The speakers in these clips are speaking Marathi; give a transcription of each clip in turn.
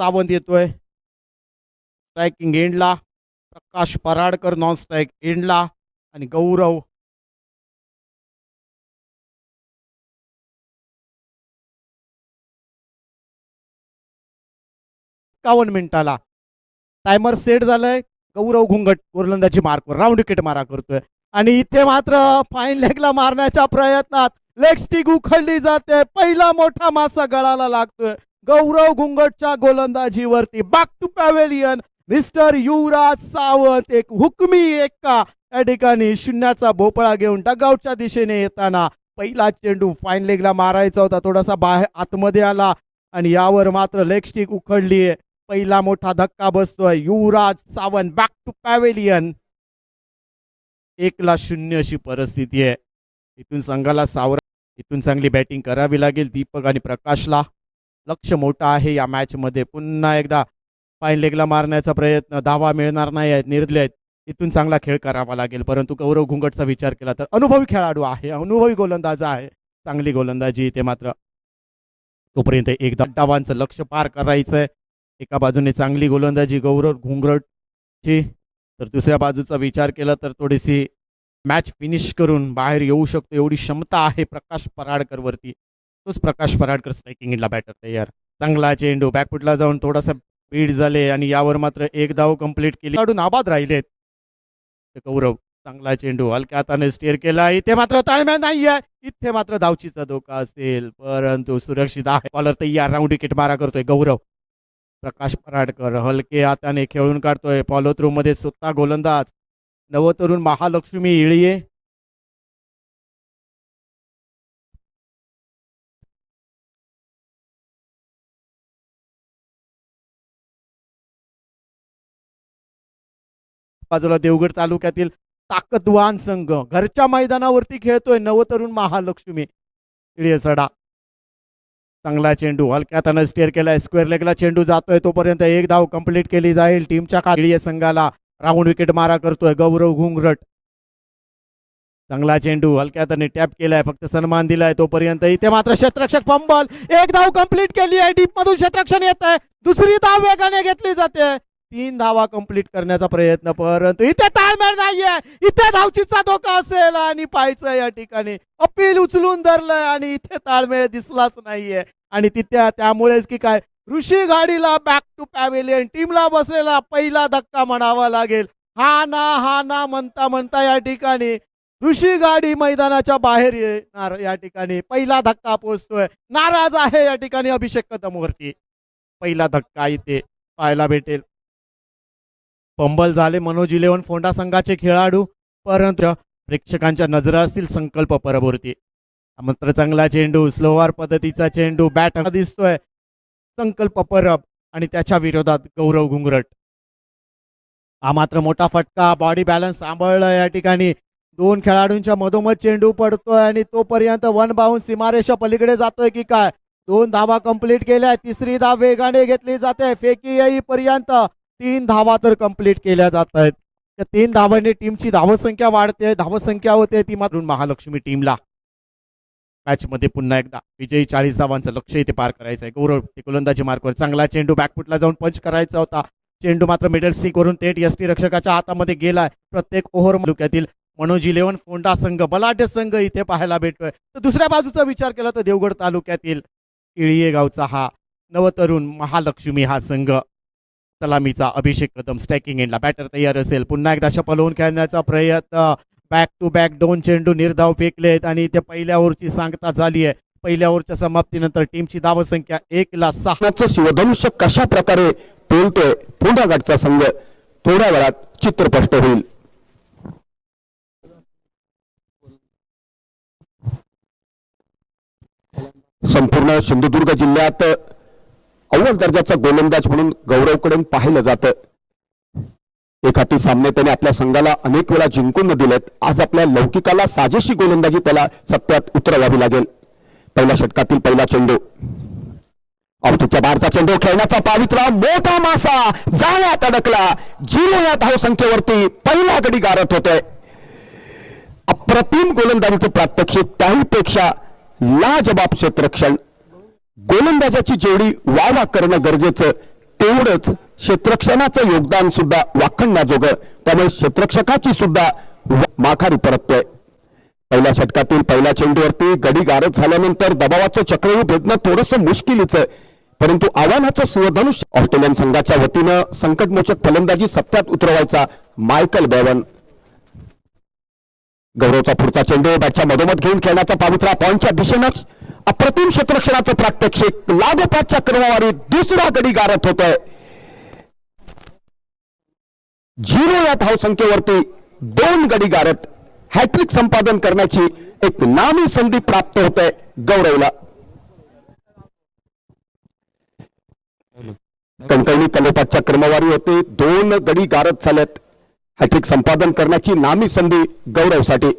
सावंत येतोय स्ट्रायकिंग एंडला, प्रकाश पराडकर नॉन स्ट्राईक एंडला आणि गौरव 51 मिनिटाला टायमर सेट झालाय. गौरव घुंगट गोलंदाजी मार्कवर राऊंड विकेट मारा करतोय आणि इथे मात्र फाईन लेगला मारण्याच्या प्रयत्नात लेग स्टिक उखडली जाते. पहिला मोठा मासा गळाला लागतोय गौरव घुंगटच्या गोलंदाजीवरती. बॅक टू पॅव्हेलियन मिस्टर युवराज सावंत एक हुकमी एक्का या ठिकाणी शून्याचा भोपळा घेऊन डगआउटच्या दिशेने येताना पहिला चेंडू फाईन लेगला मारायचा होता, थोडासा बाहेर आतमध्ये आला आणि यावर मात्र लेग स्टिक उखडली आहे. पहिला मोठा धक्का बसतोय. युवराज सावंत बॅक टू पॅव्हेलियन. 1-0 अशी परिस्थिती आहे. इथून संघाला इथून चांगली बॅटिंग करावी लागेल. दीपक आणि प्रकाशला लक्ष मोठं आहे या मॅच मध्ये. पुन्हा एकदा फाईन लेगला मारण्याचा प्रयत्न, धावा मिळणार नाही आहेत, निर्धले आहेत. इथून चांगला खेळ करावा लागेल. परंतु गौरव घुंगटचा विचार केला तर अनुभवी खेळाडू आहे, अनुभवी गोलंदाज आहे, चांगली गोलंदाजी इथे मात्र तोपर्यंत एकदा डावांचं लक्ष पार करायचंय. एका बाजूने चांगली गोलंदाजी गौरव घुंगटची, तर दुसऱ्या बाजूचा विचार केला तर थोडीशी मॅच फिनिश करून बाहेर येऊ शकतो एवढी क्षमता आहे प्रकाश पराडकर वरती. तोच प्रकाश पराडकर स्ट्रायकिंग एंडला बॅटर तयार. चांगला चेंडू बॅकफुटला जाऊन थोडासा बीड झाले आणि यावर मात्र एक धाव कंप्लीट केली, काढून आबाद राहिलेत. गौरव चांगला चेंडू हलक्या हाताने स्टेअर केला. इथे मात्र ताळमेळ नाहीये, इथे मात्र धावचीचा धोका असेल परंतु सुरक्षित आहे. बॉलर तयार, राऊंड विकेट मारा करतोय गौरव. प्रकाश पराडकर हलके हाताने खेळून काढतोय. फॉलो थ्रू मध्ये स्वतः गोलंदाज नवतरुण महालक्ष्मी इळिये. बाजूला देवगड तालुक्यातील ताकदवान संघ घरच्या मैदानावरती खेळतोय नवतरुण महालक्ष्मी इळिये सडा. चांगला चेंडू हलक्या हाताने स्टेअर केलाय. स्क्वेअर लेगला चेंडू जातोय, तोपर्यंत एक धाव कंप्लीट केली जाईल. टीमच्या इळिये संघाला राऊंड विकेट मारा करतोय गौरव घुंगट. चांगला चेंडू हलक्या हाताने टॅप केलाय, फक्त सन्मान दिलाय तोपर्यंत. इथे मात्र क्षेत्ररक्षक फंबल. एक धाव कंप्लीट केली आहे. डीप मधून क्षेत्ररक्षण येत आहे, दुसरी धाव वेगाने घेतली जाते. 3 धावा कंप्लीट करण्याचा प्रयत्न, परंतु इथे ताळमेळ नाहीये. इथे धावचीचा धोका असेल आणि पाहायचं या ठिकाणी अपील उचलून धरलंय आणि इथे ताळमेळ दिसलाच नाहीये. आणि तिथे त्यामुळेच की काय ऋषी गाडीला बॅक टू पॅव्हेलियन टीमला बसलेला पहिला धक्का म्हणावा लागेल. हा ना म्हणता म्हणता या ठिकाणी ऋषी गाडी मैदानाच्या बाहेर येणार. या ठिकाणी पहिला धक्का पोहोचतोय. नाराज आहे या ठिकाणी अभिषेक कदमवरती. पहिला धक्का इथे पाहायला भेटेल. पंबल झाले मनोज 11 फोंडा संघाचे खेळाडू, परंतु प्रेक्षकांच्या नजरा असतील संकल्प परबवरती. मात्र चांगला चेंडू, स्लोवार पद्धतीचा चेंडू बॅट दिसतोय संकल्प परब आणि त्याच्या विरोधात गौरव घुंगट. हा मात्र मोठा फटका, बॉडी बॅलन्स सांभाळलं या ठिकाणी. 2 खेळाडूंच्या मधोमध चेंडू पडतोय आणि तोपर्यंत 1 बाउंस सीमारेषा पलीकडे जातोय की काय. 2 धावा कंप्लीट केल्या, तिसरी धाव वेगाने घेतली जाते. फेकी येईपर्यंत 3 धावा तर कंप्लीट केल्या जात आहेत. त्या 3 धावांनी टीमची धावसंख्या वाढते. धावसंख्या होते ती मात्र महालक्ष्मी टीमला मॅच मध्ये पुन्हा एकदा विजयी 40 धावांचं लक्ष इथे पार करायचं आहे. गौरव गोलंदाजी मार्कवर. चांगला चेंडू बॅकफुटला जाऊन पंच करायचा होता. चेंडू मात्र मिडल स्टिक वरून थेट यष्टी रक्षकाच्या हातामध्ये गेलाय. प्रत्येक ओव्हर तालुक्यातील मनोज 11 फोंडा संघ बलाढ्य संघ इथे पाहायला भेटतोय. तर दुसऱ्या बाजूचा विचार केला तर देवगड तालुक्यातील इळिये गावचा हा नवतरुण महालक्ष्मी हा संघ. सलामीचा अभिषेक कदम स्ट्रायकिंग एंडला बॅटर तयार असेल. पुन्हा एकदा शपलवून खेळण्याचा प्रयत्न. बॅक टू बॅक 2 चेंडू निर्धाव फेकलेत आणि इथे पहिल्या ओव्हरची सांगता झाली आहे. पहिल्या ओव्हरच्या समाप्तीनंतर टीमची धावसंख्या 1-6. शिवधनुष्य कशा प्रकारे पेलतोय फोंडा गटचा संघ थोड्या वेळात चित्रस्पष्ट होईल. संपूर्ण सिंधुदुर्ग जिल्ह्यात अव्वल दर्जाचा गोलंदाज म्हणून गौरवकडे पाहिलं जातं. एखादी सामने त्याने आपल्या संघाला अनेक वेळा जिंकून दिलेत. आज आपल्या लौकिकाला साजेशी गोलंदाजी त्याला सत्यात उतरवावी लागेल. पहिल्या षटकातील पहिला चेंडू ऑफच्या बाहेरचा चेंडू खेळण्याचा पावित्रा मोठा मासा जाळ्यात अडकला. 0 या धावसंख्येवरती पहिला गडी गारत होतोय. अप्रतिम गोलंदाजीचं प्रात्यक्षिक, त्याहीपेक्षा लाजबाब क्षेत्ररक्षण. गोलंदाजाची जेवढी वावा करणं गरजेचं तेवढंच क्षेत्ररक्षणाचं योगदान सुद्धा वाखणण्याजोगं, त्यामुळे क्षेत्ररक्षकाची सुद्धा माघारी परततोय. पहिल्या षटकातील पहिल्या चेंडूवरती गडी गारद झाल्यानंतर दबावाचं चक्रव्यूह भेदणं थोडंसं मुश्किलीचं आहे, परंतु आव्हानाचं सूर्यधनुष्य ऑस्ट्रेलियन संघाच्या वतीनं संकटमोचक फलंदाजी सत्यात उतरवायचा मायकल बेवन. गौरवचा पुढचा चेंडू बॅटच्या मधोमध घेऊन खेळण्याचा पावित्रा पॉइंटच्या दिशेनंच अप्रतिम क्षेत्ररक्षणाचं प्रात्यक्षिक. लागोपाठच्या क्रमवारीत दुसरा गडी गारद होतोय. 0 या धावसंख्येवरती 2 गडी गारद हॅट्रिक संपादन करण्याची एक नामी संधी प्राप्त होते गौरवला. कणकवली कलोपाठच्या क्रमवारी होते 2 गडी गारद झालेत. हॅट्रिक संपादन करण्याची नामी संधी गौरवसाठी.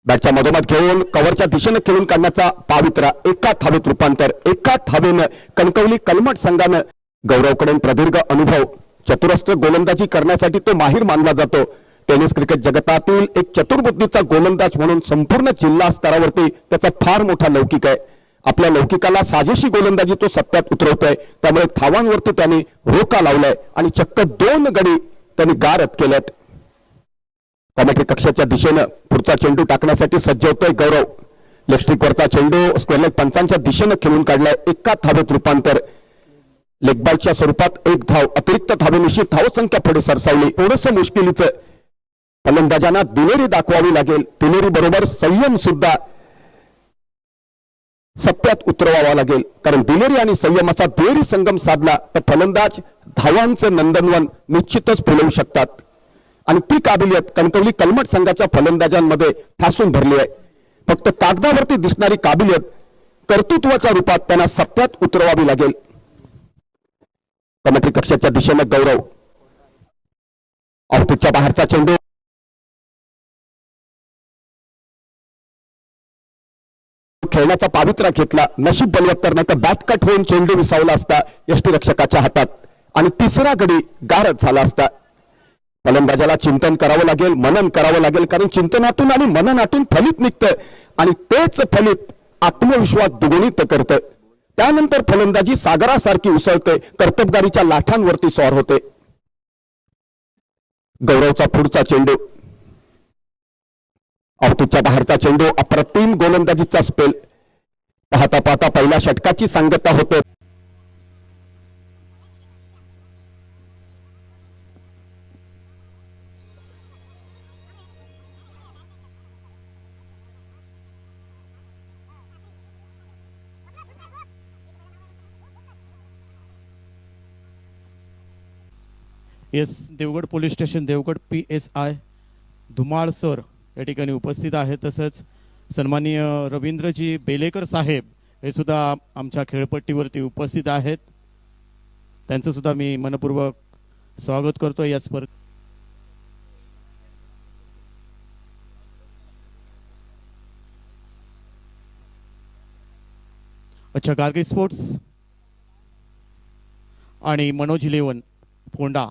बॅटच्या मधोमध घेऊन कव्हरच्या दिशेने खेळून काढण्याचा पावित्रा. एका धावेत रूपांतर. एका धावेनं कणकवली कलमट संघानं गौरवकडे प्रदीर्घ अनुभव. चतुरस्त्र गोलंदाजी करण्यासाठी तो माहीर मानला जातो. टेनिस क्रिकेट जगतातील एक चतुर्बुद्धीचा गोलंदाज म्हणून संपूर्ण जिल्हा स्तरावरती त्याचा फार मोठा लौकिक आहे. आपल्या लौकिकाला साजेशी गोलंदाजी तो सत्यात उतरवतोय. त्यामुळे धावांवरती त्यांनी रोखा लावलाय आणि चक्क 2 गडी त्यांनी गारद केलेत. कॉमेंट्री कक्षाच्या दिशेनं पुढचा चेंडू टाकण्यासाठी सज्ज होतोय गौरव. लेगस्ट्रिकवरचा चेंडू स्क्वेअर लेग पंचांच्या दिशेनं खेळून काढलाय. एका धावेत रूपांतर. लेगबायच्या स्वरूपात 1 धाव. अतिरिक्त धावेनिशी धावसंख्या पुढे सरसावली. थोडंसं मुश्किलीचं. फलंदाजांना दिलेरी दाखवावी लागेल. दिलेरी बरोबर संयम सुद्धा सत्यात उतरवावा लागेल, कारण दिलेरी आणि संयम असा दुहेरी संगम साधला तर फलंदाज धावांचं नंदनवन निश्चितच फुलवू शकतात. आणि ती काबिलियत कणकवली कलमट संघाच्या फलंदाजांमध्ये ठासून भरली आहे. फक्त कागदावरती दिसणारी काबिलियत कर्तृत्वाच्या रूपात त्यांना सत्यात उतरवावी लागेल. कमेंट्री कक्षाच्या दिशेने गौरव. ऑफस्टंपच्या बाहेरचा चेंडू खेळण्याचा पावित्रा घेतला. नशीब बलवत्तर, नाही तर बॅट कट होऊन चेंडू विसावला असता यष्टीरक्षकाच्या हातात आणि तिसरा गडी गारद झाला असता. फलंदाजाला चिंतन करावं लागेल, मनन करावं लागेल, कारण चिंतनातून आणि मननातून फलित निघतं आणि तेच फलित आत्मविश्वास दुगुणित करतं. त्यानंतर फलंदाजी सागरासारखी उसळते, कर्तबगारीच्या लाटांवरती स्वार होते. गौरवचा पुढचा चेंडू. ऑफस्टंपच्या बाहेरचा चेंडू. अप्रतिम गोलंदाजीचा स्पेल. पाहता पाहता पहिल्या षटकाची सांगता होते. Yes, Devgad police station Devgad PSI Dhumal sir या ठिकाणी उपस्थित आहेत. तसंच सन्माननीय रवींद्रजी बेलेकर साहेब हे सुद्धा आमच्या खेळपट्टीवरती उपस्थित आहेत. त्यांचं सुद्धा मी मनपूर्वक स्वागत करतो या स्पर्धेत. अच्छा, गार्गी स्पोर्ट्स आणि मनोज 11 फोंडा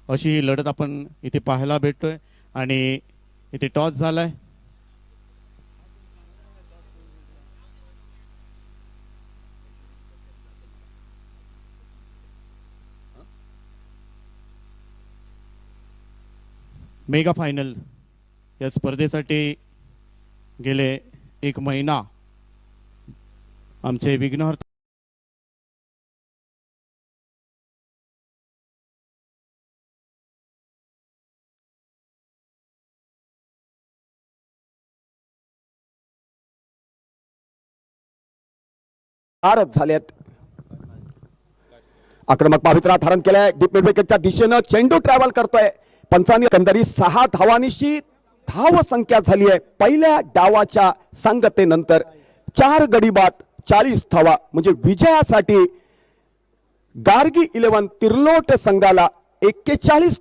अशी ही लढत आपण इथे पाहायला भेटतोय. आणि इथे टॉस झालाय. मेगा फायनल या स्पर्धेसाठी गेले 1 महिना आमचे विघ्नहर्ता गारद झालेत. आक्रमक पावित्रा धारण केलाय. डीप मिड विकेटच्या दिशेनं चेंडू ट्रॅव्हल करतोय. पंचांनी एकंदरीत 6 धावांनिशी धाव संख्या झाली आहे. पहिल्या डावाच्या सांगतेनंतर 4 गडी बाद 40 धावा, म्हणजे विजयासाठी गार्गी 11 तिर्लोट संघाला 41